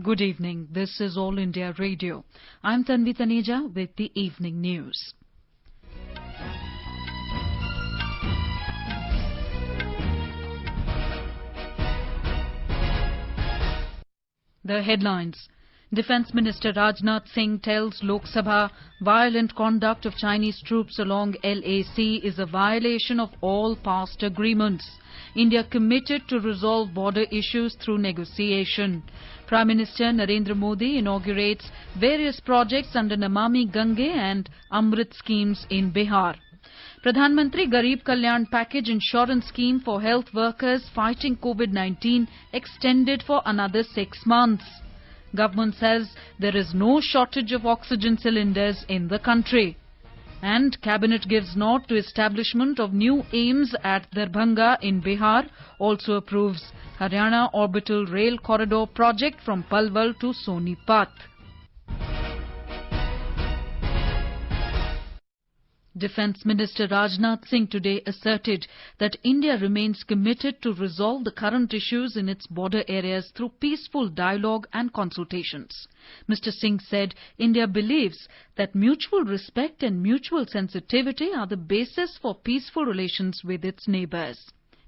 Good evening. This is All India Radio. I'm Tanvi Taneja with the evening news. The headlines. Defence Minister Rajnath Singh tells Lok Sabha violent conduct of Chinese troops along LAC is a violation of all past agreements. India committed to resolve border issues through negotiation. Prime Minister Narendra Modi inaugurates various projects under Namami Gange and Amrit schemes in Bihar. Pradhan Mantri Garib Kalyan Package Insurance Scheme for health workers fighting COVID-19 extended for another 6 months. Government says there is no shortage of oxygen cylinders in the country. And Cabinet gives nod to establishment of new AIIMS at Darbhanga in Bihar, also approves Haryana Orbital Rail Corridor project from Palwal to Sonipat. Defence Minister Rajnath Singh today asserted that India remains committed to resolve the current issues in its border areas through peaceful dialogue and consultations. Mr. Singh said India believes that mutual respect and mutual sensitivity are the basis for peaceful relations with its neighbours.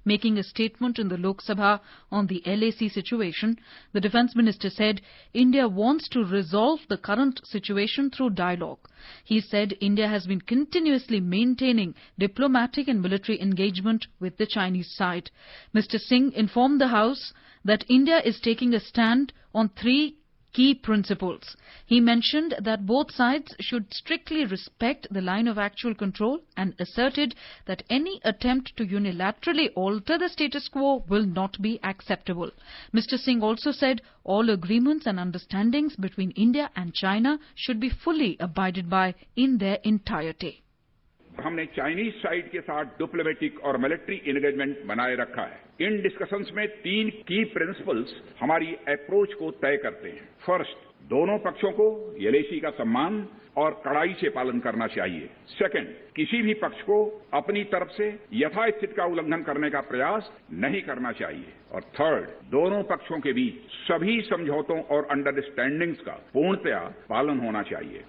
Making a statement in the Lok Sabha on the LAC situation, the Defence Minister said India wants to resolve the current situation through dialogue. He said India has been continuously maintaining diplomatic and military engagement with the Chinese side. Mr. Singh informed the House that India is taking a stand on 3 key principles. He mentioned that both sides should strictly respect the line of actual control and asserted that any attempt to unilaterally alter the status quo will not be acceptable. Mr. Singh also said all agreements and understandings between India and China should be fully abided by in their entirety. हमने Chinese side के साथ diplomatic और military engagement बनाए रखा है। इन discussions में 3 की principles हमारी अप्रोच को तय करते हैं। फर्स्ट, दोनों पक्षों को एलएसी का सम्मान और कड़ाई से पालन करना चाहिए। सेकंड, किसी भी पक्ष को अपनी तरफ से यथास्थिति का उल्लंघन करने का प्रयास नहीं करना चाहिए। और थर्ड, दोनों पक्षों के बीच सभी समझौतों और अंडरस्टैंडिंग्स का पूर्णतया पालन होना चाहिए।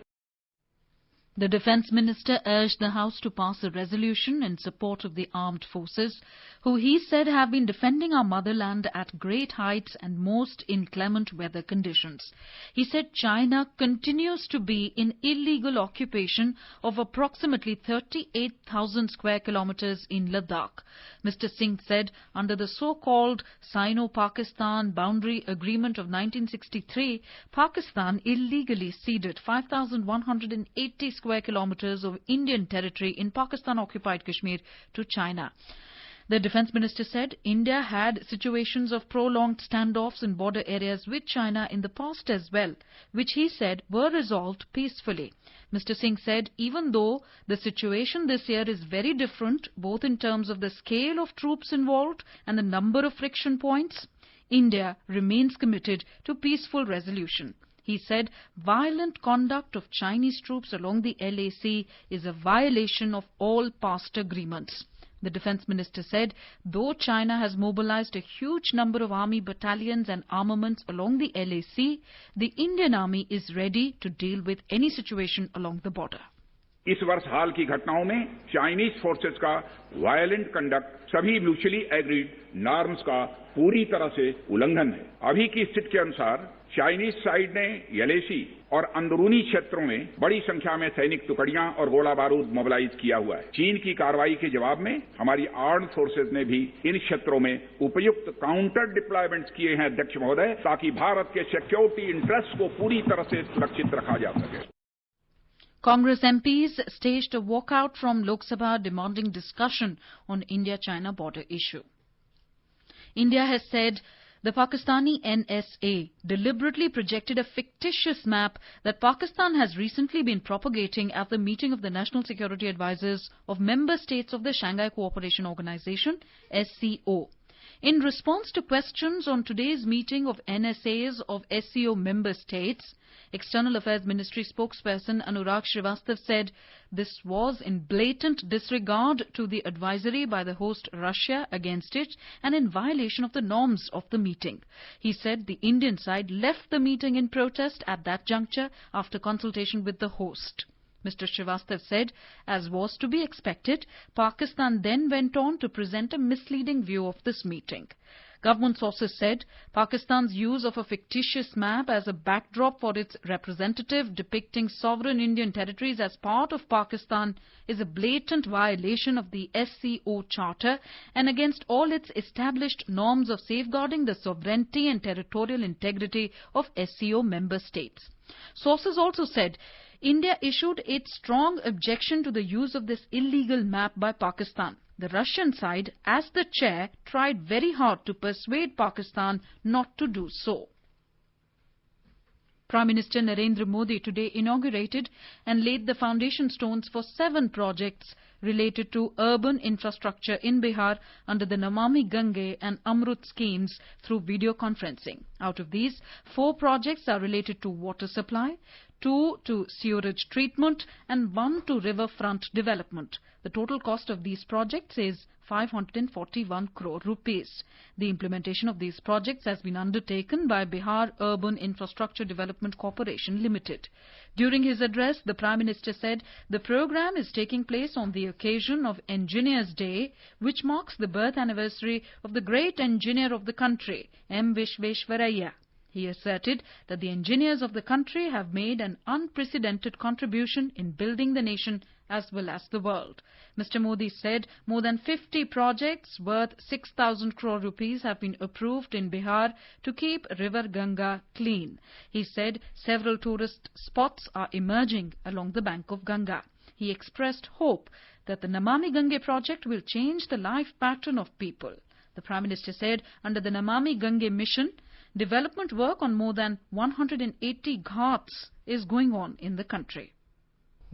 The Defence Minister urged the House to pass a resolution in support of the armed forces, who he said have been defending our motherland at great heights and most inclement weather conditions. He said China continues to be in illegal occupation of approximately 38,000 square kilometers in Ladakh. Mr. Singh said under the so-called Sino-Pakistan Boundary Agreement of 1963, Pakistan illegally ceded 5,180 square kilometers of Indian territory in Pakistan-occupied Kashmir to China. The Defence Minister said India had situations of prolonged standoffs in border areas with China in the past as well, which he said were resolved peacefully. Mr. Singh said even though the situation this year is very different, both in terms of the scale of troops involved and the number of friction points, India remains committed to peaceful resolution. He said violent conduct of Chinese troops along the LAC is a violation of all past agreements. The Defence Minister said though China has mobilized a huge number of army battalions and armaments along the LAC, the Indian Army is ready to deal with any situation along the border. इस वर्ष हाल की घटनाओं में Chinese forces का violent conduct सभी mutually agreed norms का पूरी तरह से उल्लंघन है। अभी की स्थिति के अनुसार चाइनीज साइड ने एलएसी और अंदरूनी क्षेत्रों में बड़ी संख्या में सैनिक टुकड़ियां और गोला बारूद मोबिलाइज किया हुआ है। चीन की कार्रवाई के जवाब में हमारी आर्म्ड फोर्सेज ने भी इन क्षेत्रों में उपयुक्त काउंटर डिप्लॉयमेंट्स किए हैं अध्यक्ष महोदय, ताकि भारत के सिक्योरिटी इंटरेस्ट को पूरी तरह से सुरक्षित रखा जा सके। Congress MPs staged a walkout from Lok Sabha demanding discussion on India-China border issue. India has said the Pakistani NSA deliberately projected a fictitious map that Pakistan has recently been propagating at the meeting of the National Security Advisors of member states of the Shanghai Cooperation Organization, SCO. In response to questions on today's meeting of NSAs of SCO member states, External Affairs Ministry spokesperson Anurag Srivastava said this was in blatant disregard to the advisory by the host Russia against it and in violation of the norms of the meeting. He said the Indian side left the meeting in protest at that juncture after consultation with the host. Mr. Srivastava said, as was to be expected, Pakistan then went on to present a misleading view of this meeting. Government sources said Pakistan's use of a fictitious map as a backdrop for its representative depicting sovereign Indian territories as part of Pakistan is a blatant violation of the SCO Charter and against all its established norms of safeguarding the sovereignty and territorial integrity of SCO member states. Sources also said India issued its strong objection to the use of this illegal map by Pakistan. The Russian side, as the chair, tried very hard to persuade Pakistan not to do so. Prime Minister Narendra Modi today inaugurated and laid the foundation stones for 7 projects related to urban infrastructure in Bihar under the Namami Gange and Amrut schemes through video conferencing. Out of these, 4 projects are related to water supply, 2 to sewerage treatment and 1 to riverfront development. The total cost of these projects is 541 crore rupees. The implementation of these projects has been undertaken by Bihar Urban Infrastructure Development Corporation Limited. During his address, the Prime Minister said the program is taking place on the occasion of Engineers Day, which marks the birth anniversary of the great engineer of the country, M. Vishveshwaraya. He asserted that the engineers of the country have made an unprecedented contribution in building the nation as well as the world. Mr. Modi said more than 50 projects worth 6,000 crore rupees have been approved in Bihar to keep River Ganga clean. He said several tourist spots are emerging along the bank of Ganga. He expressed hope that the Namami Gange project will change the life pattern of people. The Prime Minister said under the Namami Gange mission, development work on more than 180 ghats is going on in the country.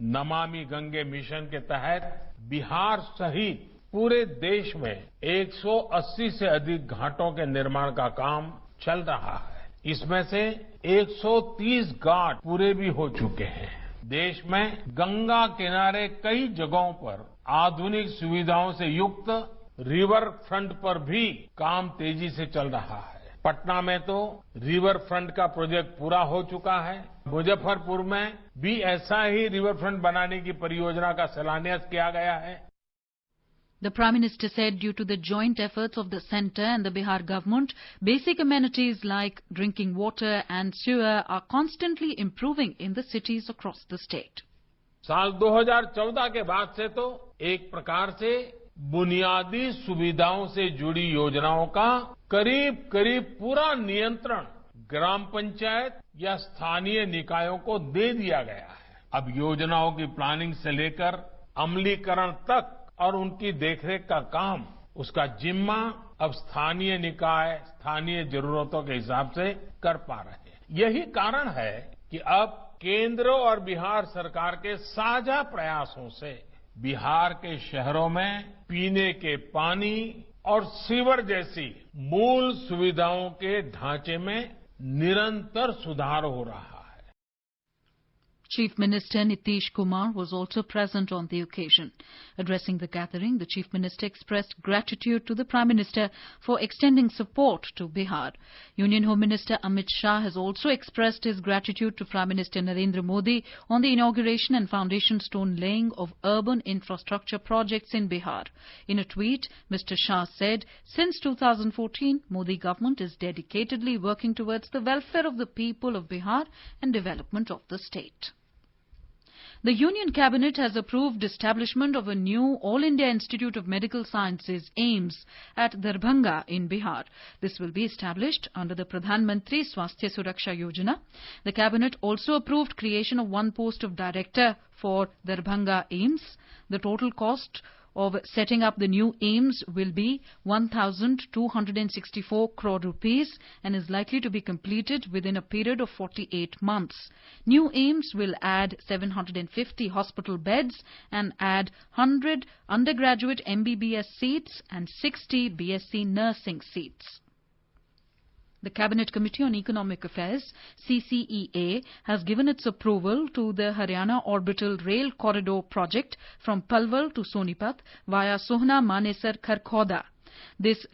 Namami Gange mission के तहत बिहार सहित पूरे देश में 180 से अधिक घाटों के निर्माण का काम चल रहा है। इसमें से 130 घाट पूरे भी हो चुके हैं। देश में गंगा किनारे कई जगहों पर आधुनिक सुविधाओं से युक्त रिवर फ्रंट पर भी काम तेजी से चल रहा है। पटना में तो रिवर फ्रंट का प्रोजेक्ट पूरा हो चुका है। मुजफ्फरपुर में भी ऐसा ही रिवर फ्रंट बनाने की परियोजना का शिलान्यास किया गया है। The Prime Minister said due to the joint efforts of the centre and the Bihar government, basic amenities like drinking water and sewer are constantly improving in the cities across the state. साल 2014 के बाद से तो एक प्रकार से बुनियादी सुविधाओं से जुड़ी योजनाओं का करीब पूरा नियंत्रण ग्राम पंचायत या स्थानीय निकायों को दे दिया गया है। अब योजनाओं की प्लानिंग से लेकर अमलीकरण तक और उनकी देखरेख का काम, उसका जिम्मा अब स्थानीय निकाय स्थानीय जरूरतों के हिसाब से कर पा रहे हैं। यही कारण है कि अब केंद्र और बिहार सरकार के साझा प्रयासों से बिहार के शहरों में पीने के पानी और सीवर जैसी मूल सुविधाओं के ढांचे में निरंतर सुधार हो रहा है। Chief Minister Nitish Kumar was also present on the occasion. Addressing the gathering, the Chief Minister expressed gratitude to the Prime Minister for extending support to Bihar. Union Home Minister Amit Shah has also expressed his gratitude to Prime Minister Narendra Modi on the inauguration and foundation stone laying of urban infrastructure projects in Bihar. In a tweet, Mr. Shah said, since 2014, Modi government is dedicatedly working towards the welfare of the people of Bihar and development of the state. The Union Cabinet has approved establishment of a new All India Institute of Medical Sciences, AIIMS, at Darbhanga in Bihar. This will be established under the Pradhan Mantri Swasthya Suraksha Yojana. The Cabinet also approved creation of one post of Director for Darbhanga AIIMS. The total cost of setting up the new AIIMS will be 1,264 crore rupees and is likely to be completed within a period of 48 months. New AIIMS will add 750 hospital beds and add 100 undergraduate MBBS seats and 60 BSc nursing seats. The Cabinet Committee on Economic Affairs, CCEA, has given its approval to the Haryana Orbital Rail Corridor project from Palwal to Sonipat via Sohna Manesar Kharkhoda. This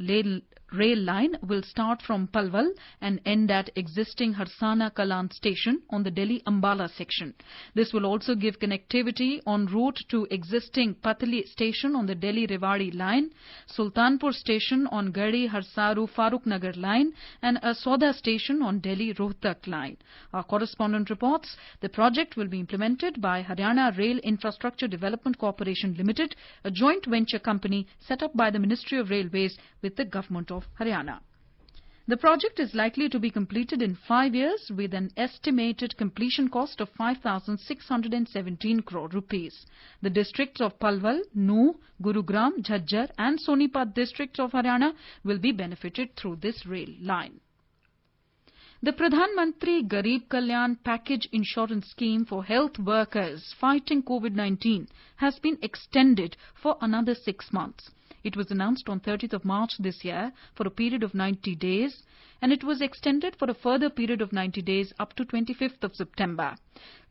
rail line will start from Palwal and end at existing Harsana Kalan station on the Delhi-Ambala section. This will also give connectivity en route to existing Patali station on the Delhi-Rewari line, Sultanpur station on Garhi-Harsaru-Faruknagar line and Aswada station on Delhi-Rohtak line. Our correspondent reports the project will be implemented by Haryana Rail Infrastructure Development Corporation Limited, a joint venture company set up by the Ministry of Railways with the Government of Haryana. The project is likely to be completed in 5 years with an estimated completion cost of 5,617 crore rupees. The districts of Palwal, Nuh, Gurugram, Jhajjar and Sonipat districts of Haryana will be benefited through this rail line. The Pradhan Mantri Garib Kalyan Package Insurance Scheme for health workers fighting COVID-19 has been extended for another 6 months. It was announced on 30th of March this year for a period of 90 days and it was extended for a further period of 90 days up to 25th of September.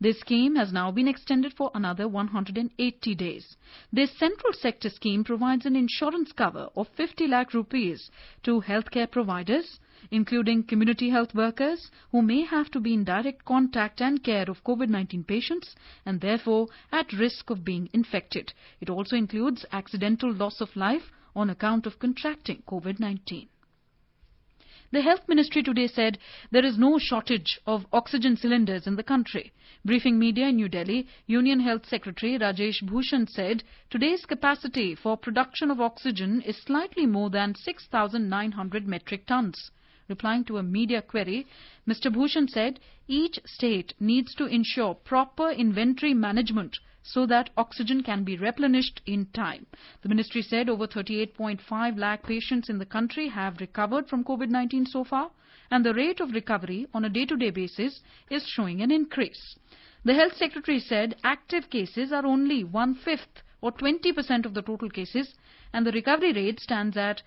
This scheme has now been extended for another 180 days. This central sector scheme provides an insurance cover of 50 lakh rupees to healthcare providers, including community health workers who may have to be in direct contact and care of COVID-19 patients and therefore at risk of being infected. It also includes accidental loss of life on account of contracting COVID-19. The Health Ministry today said there is no shortage of oxygen cylinders in the country. Briefing media in New Delhi, Union Health Secretary Rajesh Bhushan said today's capacity for production of oxygen is slightly more than 6,900 metric tons. Replying to a media query, Mr. Bhushan said each state needs to ensure proper inventory management so that oxygen can be replenished in time. The ministry said over 38.5 lakh patients in the country have recovered from COVID-19 so far, and the rate of recovery on a day-to-day basis is showing an increase. The Health Secretary said active cases are only 1/5 or 20% of the total cases, and the recovery rate stands at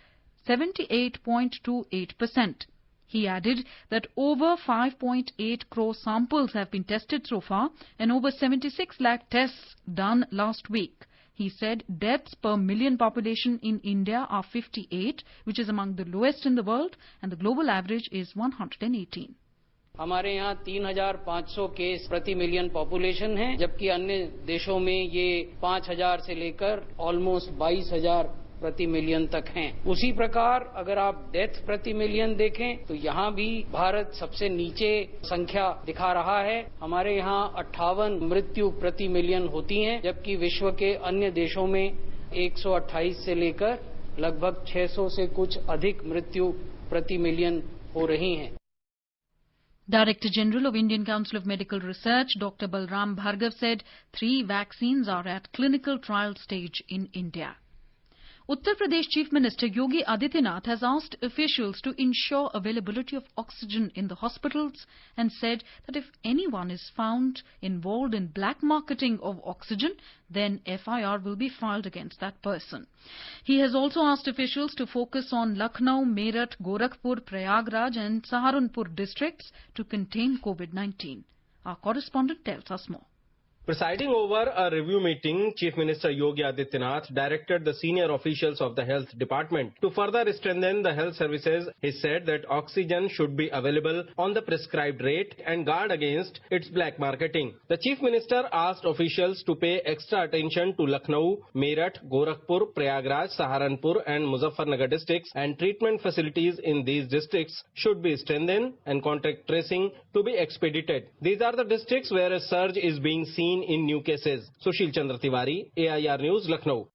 78.28%. He added that over 5.8 crore samples have been tested so far and over 76 lakh tests done last week. He said deaths per million population in India are 58, which is among the lowest in the world, and the global average is 118. हमारे यहाँ 3,500 case प्रति million population है, जबकि अन्य देशों में ये 5,000 से लेकर ऑलमोस्ट 22,000 प्रति मिलियन तक हैं। उसी प्रकार अगर आप डेथ प्रति मिलियन देखें तो यहाँ भी भारत सबसे नीचे संख्या दिखा रहा है। हमारे यहाँ 58 मृत्यु प्रति मिलियन होती हैं, जबकि विश्व के अन्य देशों में 128 से लेकर लगभग 600 से कुछ अधिक मृत्यु प्रति मिलियन हो रही हैं। Director General of Indian Council of Medical Research, Dr. Balram Bhargav said 3 vaccines are at clinical trial stage in India. Uttar Pradesh Chief Minister Yogi Adityanath has asked officials to ensure availability of oxygen in the hospitals and said that if anyone is found involved in black marketing of oxygen, then FIR will be filed against that person. He has also asked officials to focus on Lucknow, Meerut, Gorakhpur, Prayagraj and Saharanpur districts to contain COVID-19. Our correspondent tells us more. Presiding over a review meeting, Chief Minister Yogi Adityanath directed the senior officials of the health department to further strengthen the health services. He said that oxygen should be available on the prescribed rate and guard against its black marketing. The Chief Minister asked officials to pay extra attention to Lucknow, Meerut, Gorakhpur, Prayagraj, Saharanpur and Muzaffarnagar districts, and treatment facilities in these districts should be strengthened and contact tracing to be expedited. These are the districts where a surge is being seen in new cases. Sushil Chandra Tiwari, AIR News, Lucknow.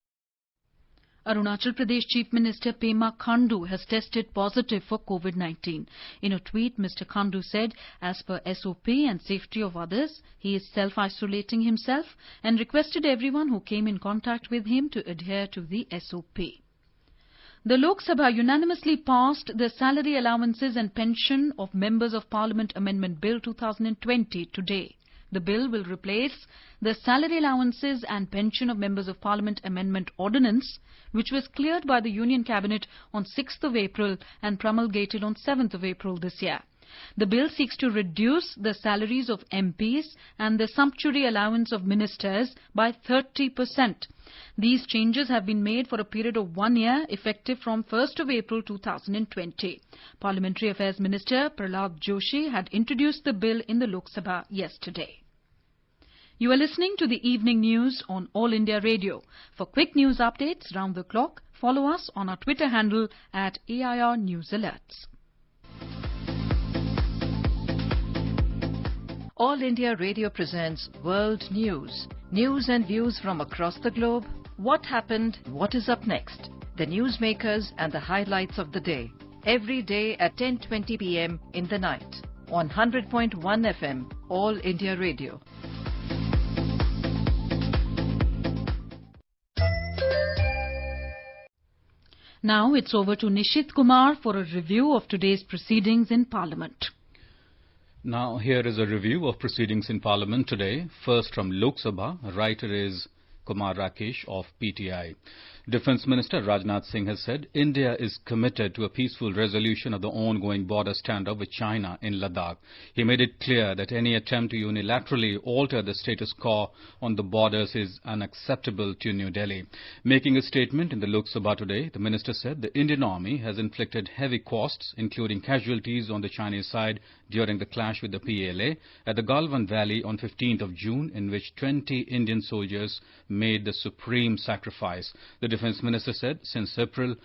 Arunachal Pradesh Chief Minister Pema Khandu has tested positive for COVID-19. In a tweet, Mr. Khandu said, as per SOP and safety of others, he is self-isolating himself and requested everyone who came in contact with him to adhere to the SOP. The Lok Sabha unanimously passed the Salary Allowances and Pension of Members of Parliament Amendment Bill 2020 today. The bill will replace the Salary Allowances and Pension of Members of Parliament Amendment Ordinance, which was cleared by the Union Cabinet on 6th of April and promulgated on 7th of April this year. The bill seeks to reduce the salaries of MPs and the sumptuary allowance of ministers by 30%. These changes have been made for a period of 1 year, effective from 1st of April 2020. Parliamentary Affairs Minister Prahlad Joshi had introduced the bill in the Lok Sabha yesterday. You are listening to the evening news on All India Radio. For quick news updates round the clock, follow us on our Twitter handle at AIR News Alerts. All India Radio presents World News. News and views from across the globe. What happened? What is up next? The newsmakers and the highlights of the day. Every day at 10:20 p.m. in the night. On 100.1 FM, All India Radio. Now it's over to Nishit Kumar for a review of today's proceedings in Parliament. Now, here is a review of proceedings in Parliament today. First from Lok Sabha, writer is Kumar Rakesh of PTI. Defence Minister Rajnath Singh has said India is committed to a peaceful resolution of the ongoing border standoff with China in Ladakh. He made it clear that any attempt to unilaterally alter the status quo on the borders is unacceptable to New Delhi. Making a statement in the Lok Sabha today, the minister said the Indian Army has inflicted heavy costs, including casualties on the Chinese side during the clash with the PLA at the Galwan Valley on 15th of June, in which 20 Indian soldiers made the supreme sacrifice. The Defence Minister said since April,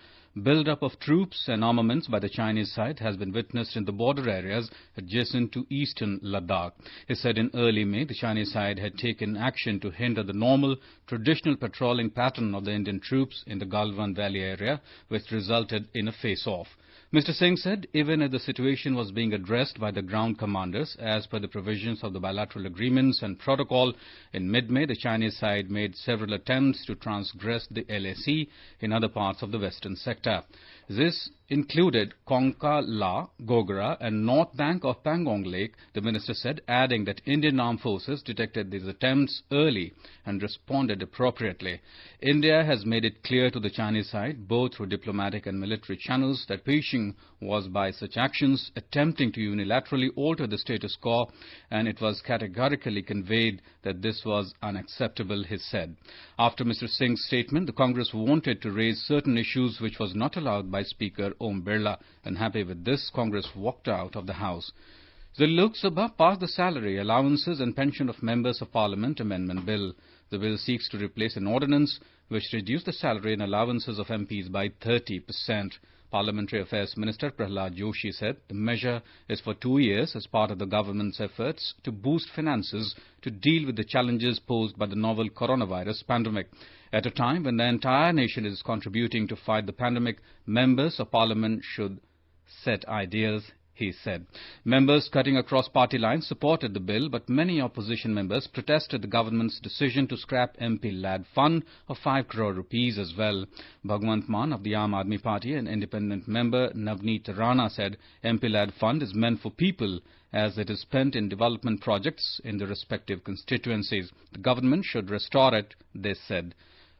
build-up of troops and armaments by the Chinese side has been witnessed in the border areas adjacent to eastern Ladakh. He said in early May, the Chinese side had taken action to hinder the normal, traditional patrolling pattern of the Indian troops in the Galwan Valley area, which resulted in a face-off. Mr. Singh said even if the situation was being addressed by the ground commanders as per the provisions of the bilateral agreements and protocol, in mid-May the Chinese side made several attempts to transgress the LAC in other parts of the western sector. This included Kongka La, Gogra and north bank of Pangong Lake, the minister said, adding that Indian armed forces detected these attempts early and responded appropriately. India has made it clear to the Chinese side, both through diplomatic and military channels, that Beijing was by such actions attempting to unilaterally alter the status quo, and it was categorically conveyed that this was unacceptable, he said. After Mr. Singh's statement, the Congress wanted to raise certain issues which was not allowed by Speaker Om Birla. Unhappy with this, Congress walked out of the House. The Lok Sabha passed the Salary, Allowances and Pension of Members of Parliament Amendment Bill. The bill seeks to replace an ordinance which reduced the salary and allowances of MPs by 30%. Parliamentary Affairs Minister Prahlad Joshi said the measure is for 2 years as part of the government's efforts to boost finances to deal with the challenges posed by the novel coronavirus pandemic. At a time when the entire nation is contributing to fight the pandemic, members of Parliament should set ideas, he said. Members cutting across party lines supported the bill, but many opposition members protested the government's decision to scrap MP Lad Fund of 5 crore rupees as well. Bhagwant Mann of the Aam Aadmi Party and independent member Navneet Rana said MP Lad Fund is meant for people as it is spent in development projects in the respective constituencies. The government should restore it, they said.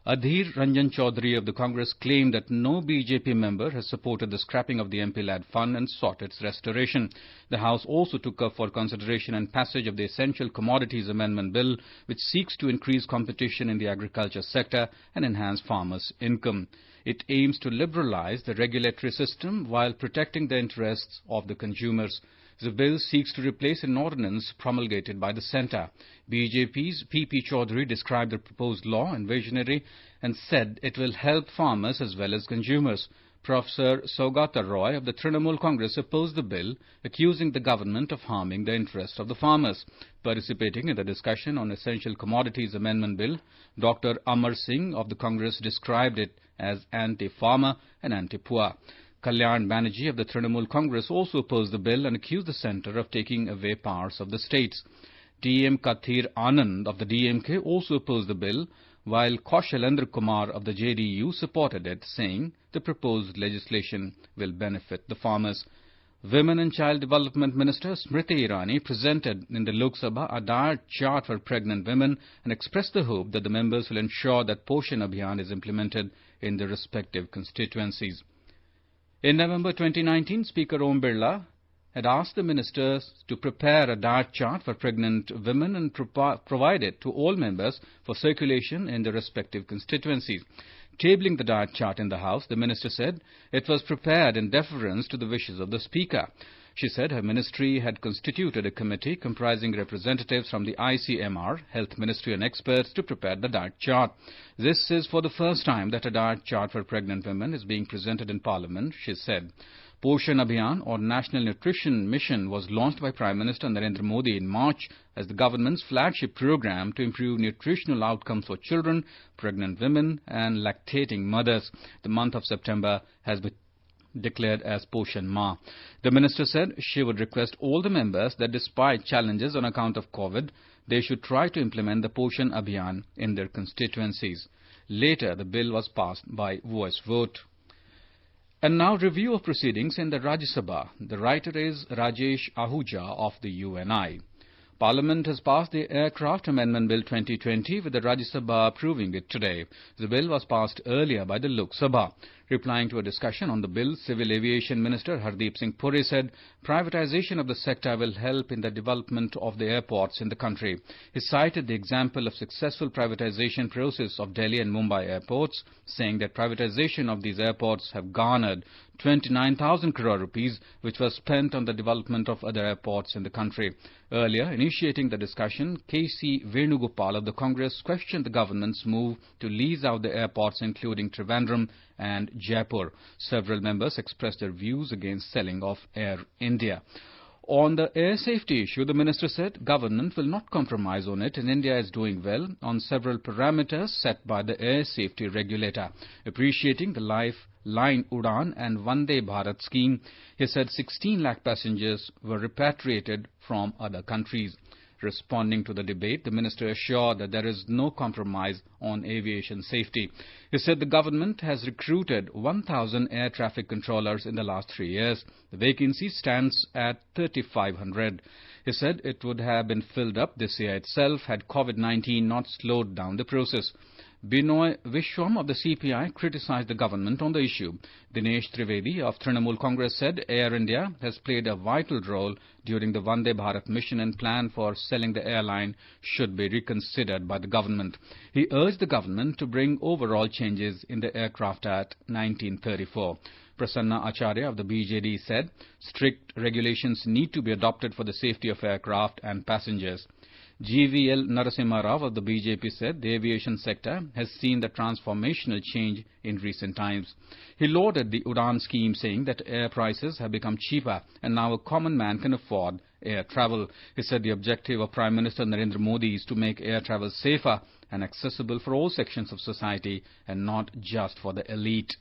Adhir Ranjan Chaudhary of the Congress claimed that no BJP member has supported the scrapping of the MP Lad Fund and sought its restoration. The House also took up for consideration and passage of the Essential Commodities Amendment Bill, which seeks to increase competition in the agriculture sector and enhance farmers' income. It aims to liberalize the regulatory system while protecting the interests of the consumers. The bill seeks to replace an ordinance promulgated by the centre. BJP's P.P. Chaudhary described the proposed law as visionary and said it will help farmers as well as consumers. Professor Saugata Roy of the Trinamool Congress opposed the bill, accusing the government of harming the interests of the farmers. Participating in the discussion on Essential Commodities Amendment Bill, Dr. Amar Singh of the Congress described it as anti-farmer and anti-poor. Kalyan Banerjee of the Trinamool Congress also opposed the bill and accused the centre of taking away powers of the states. D.M. Kathir Anand of the DMK also opposed the bill, while Kaushalendra Kumar of the JDU supported it, saying the proposed legislation will benefit the farmers. Women and Child Development Minister Smriti Irani presented in the Lok Sabha a diet chart for pregnant women and expressed the hope that the members will ensure that Poshan Abhiyan is implemented in their respective constituencies. In November 2019, Speaker Om Birla had asked the ministers to prepare a diet chart for pregnant women and provide it to all members for circulation in their respective constituencies. Tabling the diet chart in the House, the minister said it was prepared in deference to the wishes of the Speaker. She said her ministry had constituted a committee comprising representatives from the ICMR, Health Ministry and experts to prepare the diet chart. This is for the first time that a diet chart for pregnant women is being presented in Parliament, she said. Poshan Abhiyan, or National Nutrition Mission, was launched by Prime Minister Narendra Modi in March as the government's flagship program to improve nutritional outcomes for children, pregnant women and lactating mothers. The month of September has been declared as Poshan Ma. The minister said she would request all the members that despite challenges on account of COVID, they should try to implement the Poshan Abhiyan in their constituencies. Later, the bill was passed by voice vote. And now review of proceedings in the Rajya Sabha. The writer is Rajesh Ahuja of the UNI. Parliament has passed the Aircraft Amendment Bill 2020 with the Rajya Sabha approving it today. The bill was passed earlier by the Lok Sabha. Replying to a discussion on the bill, Civil Aviation Minister Hardeep Singh Puri said privatization of the sector will help in the development of the airports in the country. He cited the example of successful privatization process of Delhi and Mumbai airports, saying that privatization of these airports have garnered 29,000 crore rupees, which was spent on the development of other airports in the country. Earlier, initiating the discussion, K.C. Venugopal of the Congress questioned the government's move to lease out the airports including Trivandrum and Jaipur. Several members expressed their views against selling of Air India. On the air safety issue, the minister said government will not compromise on it and India is doing well on several parameters set by the air safety regulator. Appreciating the Lifeline Udan and Vande Bharat scheme, he said 16 lakh passengers were repatriated from other countries. Responding to the debate, the minister assured that there is no compromise on aviation safety. He said the government has recruited 1,000 air traffic controllers in the last 3 years. The vacancy stands at 3,500. He said it would have been filled up this year itself had COVID-19 not slowed down the process. Binoy Vishwam of the CPI criticized the government on the issue. Dinesh Trivedi of Trinamool Congress said Air India has played a vital role during the Vande Bharat mission and plan for selling the airline should be reconsidered by the government. He urged the government to bring overall changes in the Aircraft Act 1934. Prasanna Acharya of the BJD said strict regulations need to be adopted for the safety of aircraft and passengers. GVL Narasimha Rao of the BJP said the aviation sector has seen the transformational change in recent times. He lauded the Udan scheme, saying that air prices have become cheaper and now a common man can afford air travel. He said the objective of Prime Minister Narendra Modi is to make air travel safer and accessible for all sections of society and not just for the elite.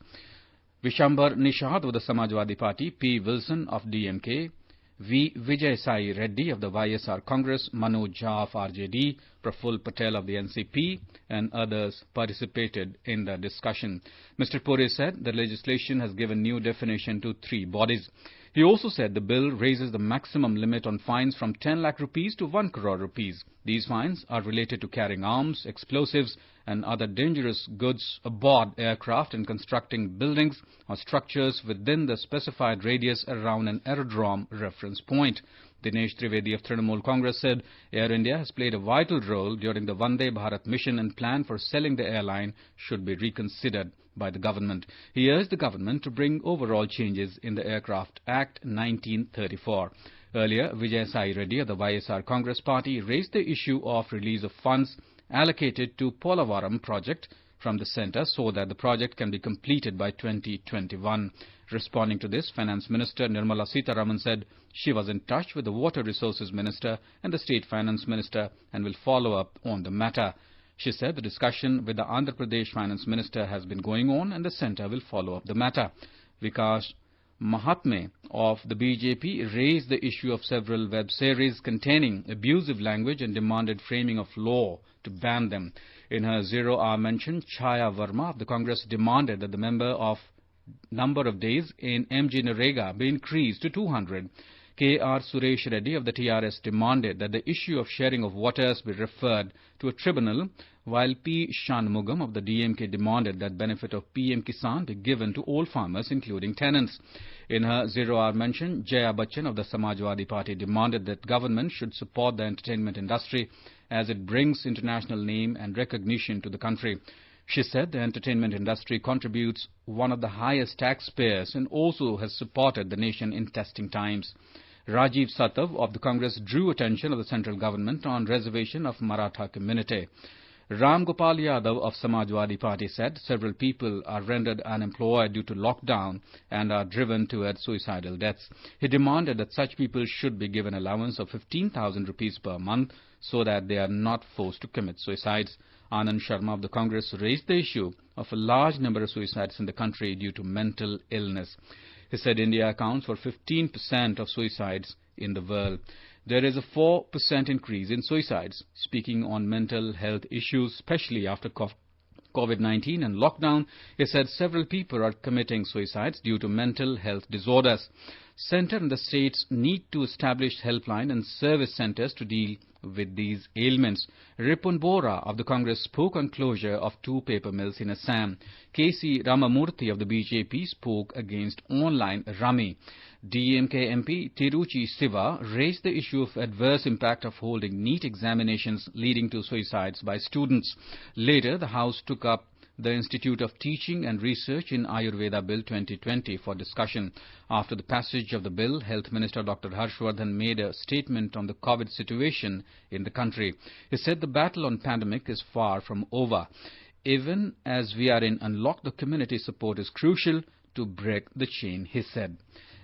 Vishambar Nishad of the Samajwadi Party, P. Wilson of DMK, V. Vijay Sai Reddy of the YSR Congress, Manoj Jha of RJD, Praful Patel of the NCP and others participated in the discussion. Mr. Puri said the legislation has given new definition to 3 bodies. He also said the bill raises the maximum limit on fines from 10 lakh rupees to 1 crore rupees. These fines are related to carrying arms, explosives and other dangerous goods aboard aircraft and constructing buildings or structures within the specified radius around an aerodrome reference point. Dinesh Trivedi of Trinamool Congress said Air India has played a vital role during the Vande Bharat mission and plan for selling the airline should be reconsidered by the government. He urged the government to bring overall changes in the Aircraft Act 1934. Earlier, Vijay Sai Reddy of the YSR Congress Party raised the issue of release of funds allocated to Polavaram project from the centre so that the project can be completed by 2021. Responding to this, Finance Minister Nirmala Sitharaman said she was in touch with the Water Resources Minister and the State Finance Minister and will follow up on the matter. She said the discussion with the Andhra Pradesh Finance Minister has been going on and the centre will follow up the matter. Vikas Mahatme of the BJP raised the issue of several web series containing abusive language and demanded framing of law to ban them. In her zero-hour mention, Chaya Verma of the Congress demanded that the member of number of days in MG Narega be increased to 200. K.R. Suresh Reddy of the TRS demanded that the issue of sharing of waters be referred to a tribunal, while P. Shanmugam of the DMK demanded that benefit of PM Kisan be given to all farmers, including tenants. In her zero-hour mention, Jaya Bachchan of the Samajwadi Party demanded that government should support the entertainment industry as it brings international name and recognition to the country. She said the entertainment industry contributes one of the highest taxpayers and also has supported the nation in testing times. Rajiv Satav of the Congress drew attention of the central government on reservation of Maratha community. Ram Gopal Yadav of Samajwadi Party said several people are rendered unemployed due to lockdown and are driven towards suicidal deaths. He demanded that such people should be given allowance of 15,000 rupees per month so that they are not forced to commit suicides. Anand Sharma of the Congress raised the issue of a large number of suicides in the country due to mental illness. He said India accounts for 15% of suicides in the world. There is a 4% increase in suicides. Speaking on mental health issues, especially after COVID-19 and lockdown, he said several people are committing suicides due to mental health disorders. Centre and the states need to establish helpline and service centres to deal with these ailments. Ripun Bora of the Congress spoke on closure of 2 paper mills in Assam. K.C. Ramamurthy of the BJP spoke against online rummy. DMK MP Tiruchi Siva raised the issue of adverse impact of holding NEET examinations leading to suicides by students. Later, the House took up the Institute of Teaching and Research in Ayurveda Bill 2020 for discussion. After the passage of the bill, Health Minister Dr. Harshvardhan made a statement on the COVID situation in the country. He said the battle on pandemic is far from over. Even as we are in unlock, the community support is crucial to break the chain, he said.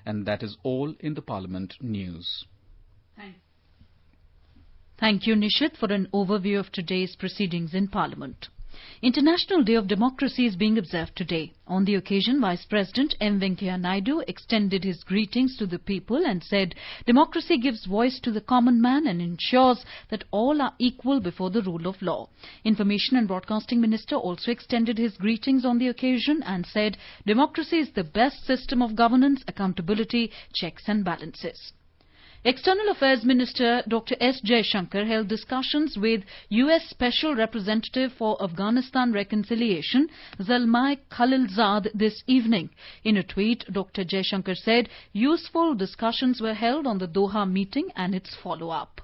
And that is all in the Parliament news. Thank you, Nishit, for an overview of today's proceedings in Parliament. International Day of Democracy is being observed today. On the occasion, Vice President M. Venkaiah Naidu extended his greetings to the people and said, democracy gives voice to the common man and ensures that all are equal before the rule of law. Information and Broadcasting Minister also extended his greetings on the occasion and said, democracy is the best system of governance, accountability, checks and balances. External Affairs Minister Dr. S. Jaishankar held discussions with U.S. Special Representative for Afghanistan Reconciliation, Zalmay Khalilzad, this evening. In a tweet, Dr. Jaishankar said useful discussions were held on the Doha meeting and its follow-up.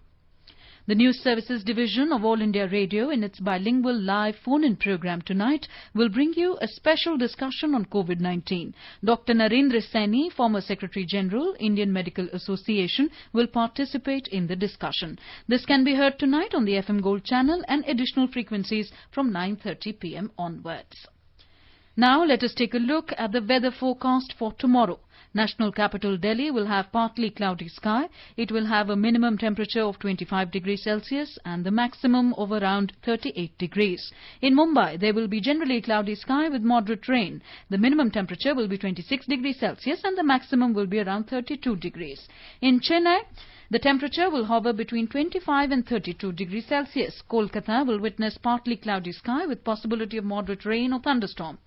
The News Services Division of All India Radio, in its bilingual live phone-in program tonight, will bring you a special discussion on COVID-19. Dr. Narendra Saini, former Secretary General, Indian Medical Association, will participate in the discussion. This can be heard tonight on the FM Gold channel and additional frequencies from 9:30 p.m. onwards. Now let us take a look at the weather forecast for tomorrow. National capital Delhi will have partly cloudy sky. It will have a minimum temperature of 25 degrees Celsius and the maximum of around 38 degrees. In Mumbai, there will be generally cloudy sky with moderate rain. The minimum temperature will be 26 degrees Celsius and the maximum will be around 32 degrees. In Chennai, the temperature will hover between 25 and 32 degrees Celsius. Kolkata will witness partly cloudy sky with possibility of moderate rain or thunderstorm.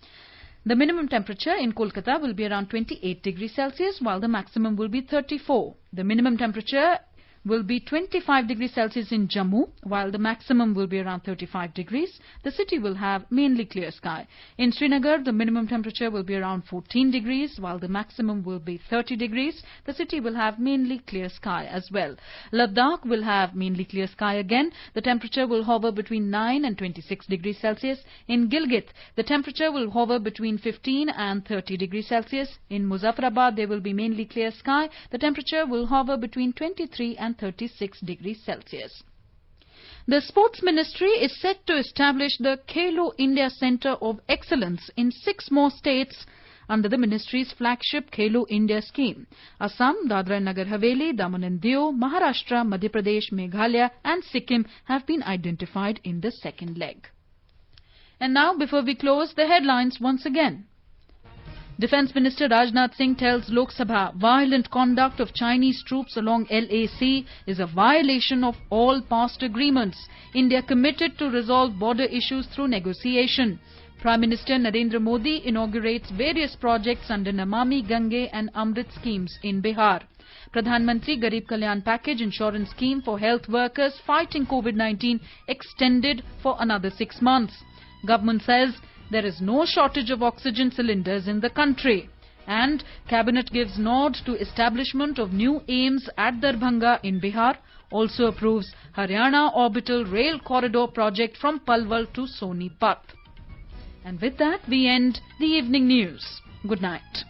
The minimum temperature in Kolkata will be around 28 degrees Celsius while the maximum will be 34. The minimum temperature will be 25 degrees Celsius in Jammu, while the maximum will be around 35 degrees. The city will have mainly clear sky. In Srinagar, the minimum temperature will be around 14 degrees, while the maximum will be 30 degrees. The city will have mainly clear sky as well. Ladakh will have mainly clear sky again. The temperature will hover between 9 and 26 degrees Celsius. In Gilgit, the temperature will hover between 15 and 30 degrees Celsius. In Muzaffarabad, there will be mainly clear sky. The temperature will hover between 23 and 36 degrees Celsius. The Sports Ministry is set to establish the Khelo India Centre of Excellence in 6 more states under the ministry's flagship Khelo India scheme. Assam, Dadra and Nagar Haveli, Daman and Diu, Maharashtra, Madhya Pradesh, Meghalaya and Sikkim have been identified in the second leg. And now, before we close, the headlines once again. Defence Minister Rajnath Singh tells Lok Sabha violent conduct of Chinese troops along LAC is a violation of all past agreements. India committed to resolve border issues through negotiation. Prime Minister Narendra Modi inaugurates various projects under Namami Gange and Amrit schemes in Bihar. Pradhan Mantri Garib Kalyan Package Insurance Scheme for health workers fighting COVID-19 extended for another 6 months. Government says there is no shortage of oxygen cylinders in the country. And Cabinet gives nod to establishment of new AIIMS at Darbhanga in Bihar. Also approves Haryana Orbital Rail Corridor project from Palwal to Sonipat. And with that, we end the evening news. Good night.